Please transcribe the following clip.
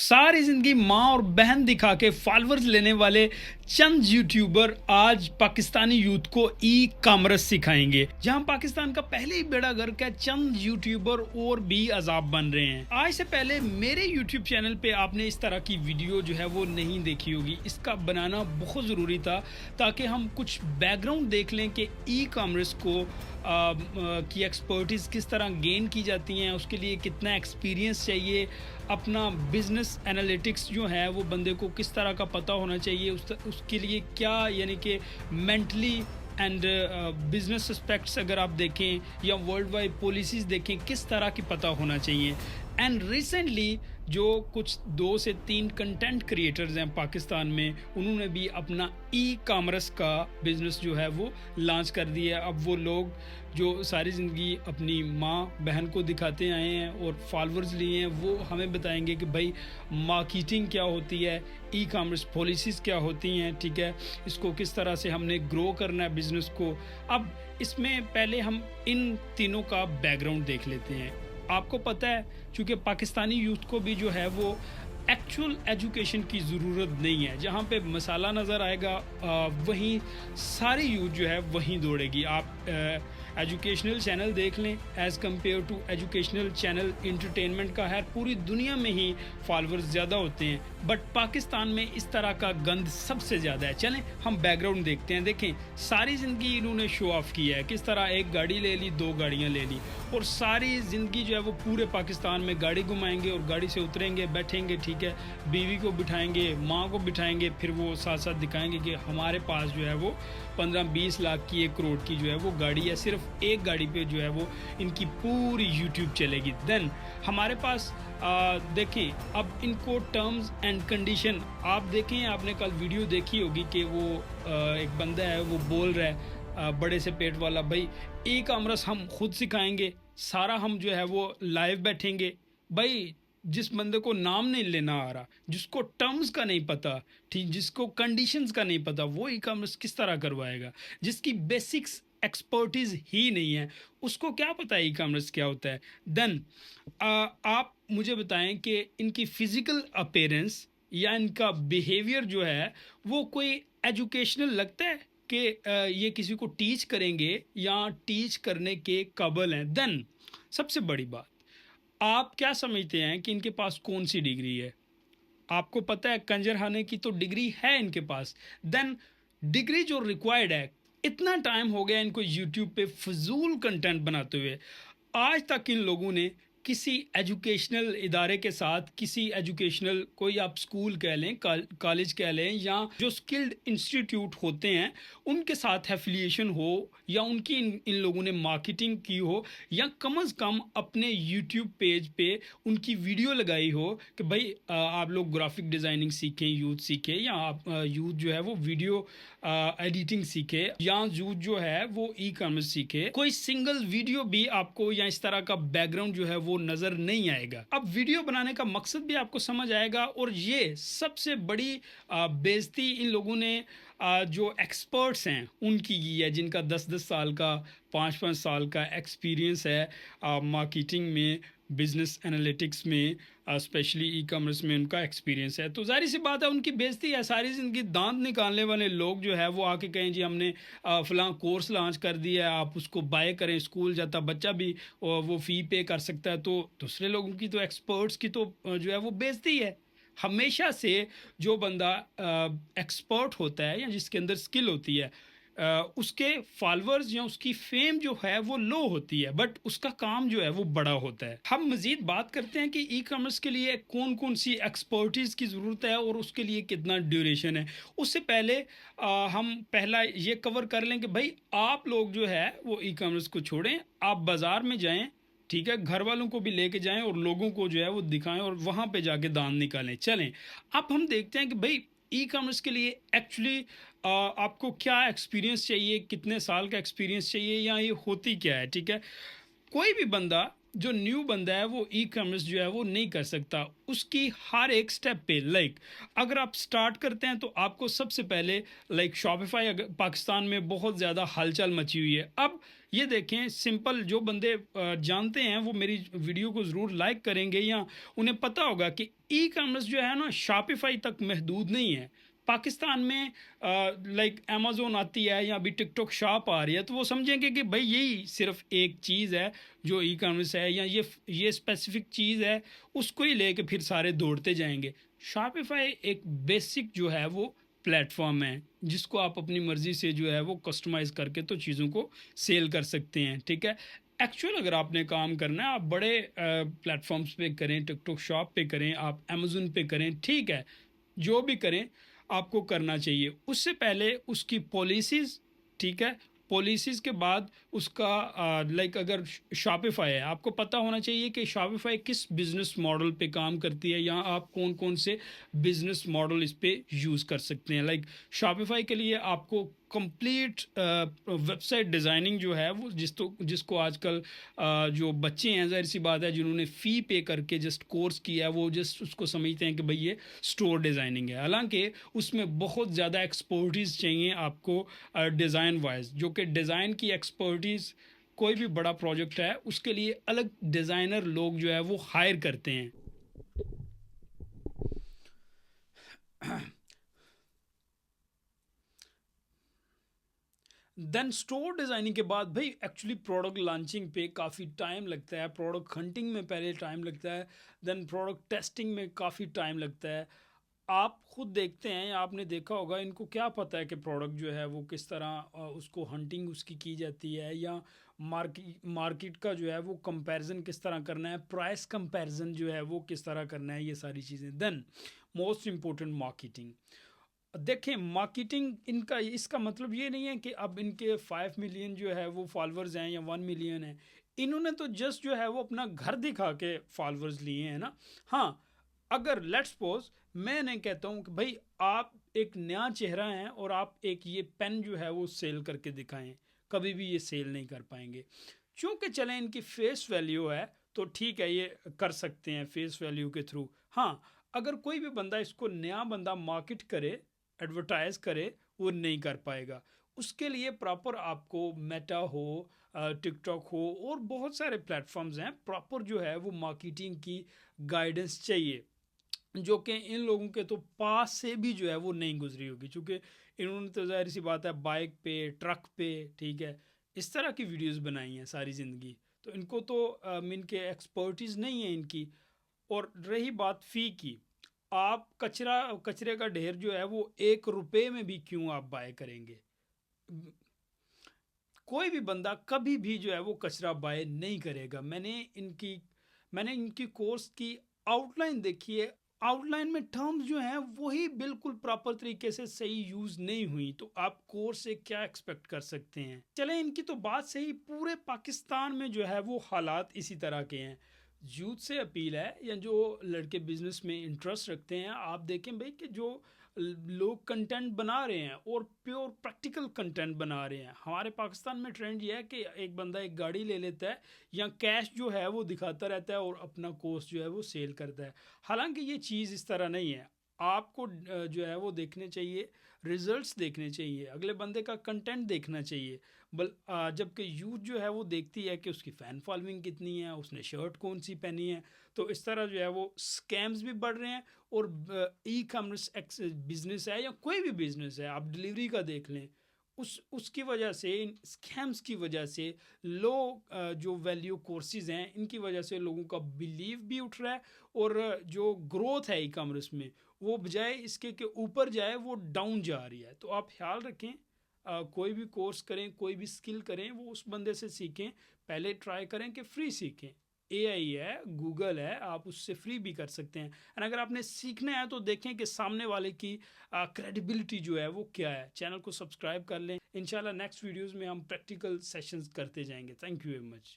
सारी जिंदगी माँ और बहन दिखा के फॉलोअर्स लेने वाले चंद यूट्यूबर आज पाकिस्तानी यूथ को ई कॉमर्स सिखाएंगे। जहां पाकिस्तान का पहले ही बेड़ा गर्क है, चंद यूट्यूबर और भी अजाब बन रहे हैं। आज से पहले मेरे यूट्यूब चैनल पे आपने इस तरह की वीडियो जो है वो नहीं देखी होगी। इसका बनाना बहुत ज़रूरी था ताकि हम कुछ बैकग्राउंड देख लें कि ई कॉमर्स को की एक्सपर्टीज़ किस तरह गेन की जाती हैं, उसके लिए कितना एक्सपीरियंस चाहिए, अपना बिजनेस एनालिटिक्स जो है वो बंदे को किस तरह का पता होना चाहिए, उसके लिए क्या यानी कि मेंटली एंड बिजनेस एस्पेक्ट्स अगर आप देखें या वर्ल्ड वाइड पॉलिसीज़ देखें किस तरह की पता होना चाहिए। एंड रिसेंटली जो कुछ 2 से 3 कंटेंट क्रिएटर्स हैं पाकिस्तान में, उन्होंने भी अपना ई कॉमर्स का बिज़नेस जो है वो लॉन्च कर दिया है। अब वो लोग जो सारी ज़िंदगी अपनी माँ बहन को दिखाते आए हैं और फॉलोअर्स लिए हैं, वो हमें बताएंगे कि भाई मार्केटिंग क्या होती है, ई कॉमर्स पॉलिसीज़ क्या होती हैं, ठीक है, इसको किस तरह से हमने ग्रो करना है बिज़नेस को। अब इसमें पहले हम इन तीनों का बैकग्राउंड देख लेते हैं। आपको पता है चूँकि पाकिस्तानी यूथ को भी जो है वो एक्चुअल एजुकेशन की ज़रूरत नहीं है। जहाँ पे मसाला नज़र आएगा वहीं सारी यूथ जो है वहीं दौड़ेगी। आप एजुकेशनल चैनल देख लें as compare to educational channel entertainment का है, पूरी दुनिया में ही फॉलोअर्स ज़्यादा होते हैं, बट पाकिस्तान में इस तरह का गंद सबसे ज़्यादा है। चलें हम बैकग्राउंड देखते हैं। देखें सारी ज़िंदगी इन्होंने शो ऑफ किया है, किस तरह एक गाड़ी ले ली, 2 गाड़ियाँ ले ली, और सारी ज़िंदगी जो है वो पूरे पाकिस्तान में गाड़ी घुमाएंगे और गाड़ी से उतरेंगे, बैठेंगे, ठीक है, बीवी को बिठाएंगे, माँ को बिठाएंगे, फिर वो साथ साथ दिखाएंगे कि हमारे पास जो है वो 15-20 लाख की 1 करोड़ की जो है वो गाड़ी है। सिर्फ एक गाड़ी पे जो है वो इनकी पूरी यूट्यूब चलेगी। देन हमारे पास देखें अब इनको टर्म्स एंड कंडीशन आप देखें, आपने कल वीडियो देखी होगी कि वो एक बंदा है वो बोल रहा है बड़े से पेट वाला, भाई ई कॉमर्स हम खुद सिखाएंगे, सारा हम जो है वो लाइव बैठेंगे। भाई जिस बंदे को नाम नहीं लेना आ रहा, जिसको टर्म्स का नहीं पता, ठीक, जिसको कंडीशंस का नहीं पता, वो ई कॉमर्स किस तरह करवाएगा? जिसकी बेसिक्स एक्सपर्टीज ही नहीं है, उसको क्या पता है ई कॉमर्स क्या होता है? देन आप मुझे बताएं कि इनकी फिजिकल अपीयरेंस या इनका बिहेवियर जो है वो कोई एजुकेशनल लगता है कि ये किसी को टीच करेंगे या टीच करने के काबिल हैं? देन सबसे बड़ी बात, आप क्या समझते हैं कि इनके पास कौन सी डिग्री है? आपको पता है कंजरखाने की तो डिग्री है इनके पास। देन डिग्री जो रिक्वायर्ड है, इतना टाइम हो गया इनको यूट्यूब पे फजूल कंटेंट बनाते हुए, आज तक इन लोगों ने किसी एजुकेशनल इदारे के साथ, किसी एजुकेशनल कोई आप स्कूल कह लें, कॉलेज कह लें, या जो स्किल्ड इंस्टीट्यूट होते हैं उनके साथ एफिलिएशन हो, या उनकी इन लोगों ने मार्केटिंग की हो, या कम अज़ कम अपने यूट्यूब पेज पे उनकी वीडियो लगाई हो कि भाई आप लोग ग्राफिक डिज़ाइनिंग सीखें, यूथ सीखें, या आप यूथ जो है वो वीडियो एडिटिंग सीखे, या यूथ जो है वो ई कॉमर्स सीखे। कोई सिंगल वीडियो भी आपको या इस तरह का बैकग्राउंड जो है वो नज़र नहीं आएगा। अब वीडियो बनाने का मकसद भी आपको समझ आएगा, और ये सबसे बड़ी बेइज्जती इन लोगों ने जो एक्सपर्ट्स हैं उनकी की है, जिनका 10-10 साल का, 5-5 साल का एक्सपीरियंस है मार्केटिंग में, बिजनेस एनालिटिक्स में, स्पेशली ई कॉमर्स में उनका एक्सपीरियंस है। तो जाहिर सी बात है उनकी बेइज्जती है। सारी ज़िंदगी दांत निकालने वाले लोग जो है वो आके कहें जी हमने फ़लाँ कोर्स लॉन्च कर दिया है, आप उसको बाय करें, स्कूल जाता बच्चा भी वो फ़ी पे कर सकता है। तो दूसरे लोगों की तो, एक्सपर्ट्स की तो जो है वो बेइज्जती है। हमेशा से जो बंदा एक्सपर्ट होता है या जिसके अंदर स्किल होती है, उसके फॉलोअर्स या उसकी फेम जो है वो लो होती है, बट उसका काम जो है वो बड़ा होता है। हम मज़ीद बात करते हैं कि ई कॉमर्स के लिए कौन कौन सी एक्सपर्टीज़ की ज़रूरत है और उसके लिए कितना ड्यूरेशन है। उससे पहले हम पहला ये कवर कर लें कि भाई आप लोग जो है वो ई कॉमर्स को छोड़ें, आप बाज़ार में जाएं, ठीक है, घर वालों को भी लेके जाएं और लोगों को जो है वो दिखाएं और वहाँ पे जाके दान निकालें। चलें अब हम देखते हैं कि भाई ई कॉमर्स के लिए एक्चुअली आपको क्या एक्सपीरियंस चाहिए, कितने साल का एक्सपीरियंस चाहिए, या ये होती क्या है, ठीक है। कोई भी बंदा जो न्यू बंदा है वो ई कॉमर्स जो है वो नहीं कर सकता। उसकी हर एक स्टेप पे अगर आप स्टार्ट करते हैं तो आपको सबसे पहले शॉपिफाई पाकिस्तान में बहुत ज़्यादा हलचल मची हुई है। अब ये देखें, सिंपल जो बंदे जानते हैं वो मेरी वीडियो को ज़रूर लाइक करेंगे, या उन्हें पता होगा कि ई कॉमर्स जो है ना शॉपिफाई तक महदूद नहीं है। पाकिस्तान में अमेज़ोन आती है या अभी टिकटॉक शॉप आ रही है, तो वो समझेंगे कि भाई यही सिर्फ एक चीज़ है जो ई कॉमर्स है, या ये स्पेसिफिक चीज़ है, उसको ही लेके फिर सारे दौड़ते जाएंगे। शॉपिफाई एक बेसिक जो है वो प्लेटफॉर्म है जिसको आप अपनी मर्ज़ी से जो है वो कस्टमाइज़ करके तो चीज़ों को सेल कर सकते हैं, ठीक है। एक्चुअल अगर आपने काम करना है, आप बड़े प्लेटफॉर्म्स पे करें, टिकटॉक शॉप पे करें, आप अमेज़न पे करें, ठीक है, जो भी करें आपको करना चाहिए। उससे पहले उसकी पॉलिसीज़, ठीक है, पॉलिसीज़ के बाद उसका अगर शॉपिफाई है, आपको पता होना चाहिए कि शॉपिफाई किस बिज़नेस मॉडल पे काम करती है, या आप कौन कौन से बिज़नेस मॉडल इस पे यूज़ कर सकते हैं। शॉपिफाई के लिए आपको कंप्लीट वेबसाइट डिज़ाइनिंग जो है वो जिसको आजकल जो बच्चे हैं, ज़ाहिर सी बात है, जिन्होंने फ़ी पे करके जस्ट कोर्स किया है, वो जस्ट उसको समझते हैं कि भाई ये स्टोर डिज़ाइनिंग है। हालांकि उसमें बहुत ज़्यादा एक्सपर्टीज़ चाहिए आपको डिज़ाइन वाइज, जो कि डिज़ाइन की एक्सपर्टीज़ कोई भी बड़ा प्रोजेक्ट है उसके लिए अलग डिज़ाइनर लोग जो है वो हायर करते हैं। देन स्टोर डिज़ाइनिंग के बाद भाई एक्चुअली प्रोडक्ट लॉन्चिंग पे काफ़ी टाइम लगता है, प्रोडक्ट हंटिंग में पहले टाइम लगता है, देन प्रोडक्ट टेस्टिंग में काफ़ी टाइम लगता है। आप खुद देखते हैं, आपने देखा होगा, इनको क्या पता है कि प्रोडक्ट जो है वो किस तरह उसको हंटिंग उसकी की जाती है, या मार्केट का जो है वो कंपैरिजन किस तरह करना है, प्राइस कंपैरिजन जो है वो किस तरह करना है, ये सारी चीज़ें। Then most important marketing. देखें, मार्केटिंग इनका इसका मतलब ये नहीं है कि अब इनके 5 मिलियन जो है वो फॉलोअर्स हैं या 1 मिलियन है, इन्होंने तो जस्ट जो है वो अपना घर दिखा के फॉलोअर्स लिए हैं ना। हाँ, अगर लेट्स सपोज मैं नहीं कहता हूँ कि भाई आप एक नया चेहरा हैं और आप एक ये पेन जो है वो सेल करके दिखाएं, कभी भी ये सेल नहीं कर पाएंगे। चूँकि चलें इनकी फेस वैल्यू है तो ठीक है, ये कर सकते हैं फेस वैल्यू के थ्रू। हाँ, अगर कोई भी बंदा इसको नया बंदा मार्केट करे, एडवर्टाइज करे, वो नहीं कर पाएगा। उसके लिए प्रॉपर आपको मेटा हो, टिकटॉक हो और बहुत सारे प्लेटफॉर्म्स हैं, प्रॉपर जो है वो मार्केटिंग की गाइडेंस चाहिए, जो कि इन लोगों के तो पास से भी जो है वो नहीं गुजरी होगी, क्योंकि इन्होंने तो ज़ाहिर सी बात है बाइक पे, ट्रक पे, ठीक है, इस तरह की वीडियोस बनाई हैं सारी ज़िंदगी, तो इनको तो इनके एक्सपर्टीज़ नहीं है इनकी। और रही बात फ़ी की, आप कचरे का ढेर जो है वो 1 रुपए में भी क्यों आप बाय करेंगे? कोई भी बंदा कभी भी जो है वो कचरा बाय नहीं करेगा। मैंने इनकी कोर्स की आउटलाइन देखी है, आउटलाइन में टर्म्स जो हैं वही बिल्कुल प्रॉपर तरीके से सही यूज़ नहीं हुई, तो आप कोर्स से क्या एक्सपेक्ट कर सकते हैं। चलें, इनकी तो बात सही, पूरे पाकिस्तान में जो है वो हालात इसी तरह के हैं। यूथ से अपील है, या जो लड़के बिजनेस में इंटरेस्ट रखते हैं, आप देखें भाई कि जो लोग कंटेंट बना रहे हैं और प्योर प्रैक्टिकल कंटेंट बना रहे हैं। हमारे पाकिस्तान में ट्रेंड ये है कि एक बंदा एक गाड़ी ले लेता है या कैश जो है वो दिखाता रहता है और अपना कोर्स जो है वो सेल करता है। हालांकि ये चीज़ इस तरह नहीं है। आपको जो है वो देखने चाहिए, रिजल्ट्स देखने चाहिए, अगले बंदे का कंटेंट देखना चाहिए। जबकि यूथ जो है वो देखती है कि उसकी फ़ैन फॉलोइंग कितनी है, उसने शर्ट कौन सी पहनी है। तो इस तरह जो है वो स्कैम्स भी बढ़ रहे हैं, और ई कॉमर्स बिजनेस है या कोई भी बिजनेस है, आप डिलीवरी का देख लें, उसकी वजह से, इन स्कैम्स की वजह से लोग जो वैल्यू कोर्सेज हैं इनकी वजह से लोगों का बिलीव भी उठ रहा है, और जो ग्रोथ है ई कॉमर्स में वो बजाय इसके के ऊपर जाए वो डाउन जा रही है। तो आप ख्याल रखें, कोई भी कोर्स करें, कोई भी स्किल करें, वो उस बंदे से सीखें, पहले ट्राई करें कि फ्री सीखें। एआई है, गूगल है, आप उससे फ्री भी कर सकते हैं। एंड अगर आपने सीखना है तो देखें कि सामने वाले की क्रेडिबिलिटी जो है वो क्या है। चैनल को सब्सक्राइब कर लें। इंशाल्लाह नेक्स्ट वीडियोस में हम प्रैक्टिकल सेशंस करते जाएंगे। Thank you very much.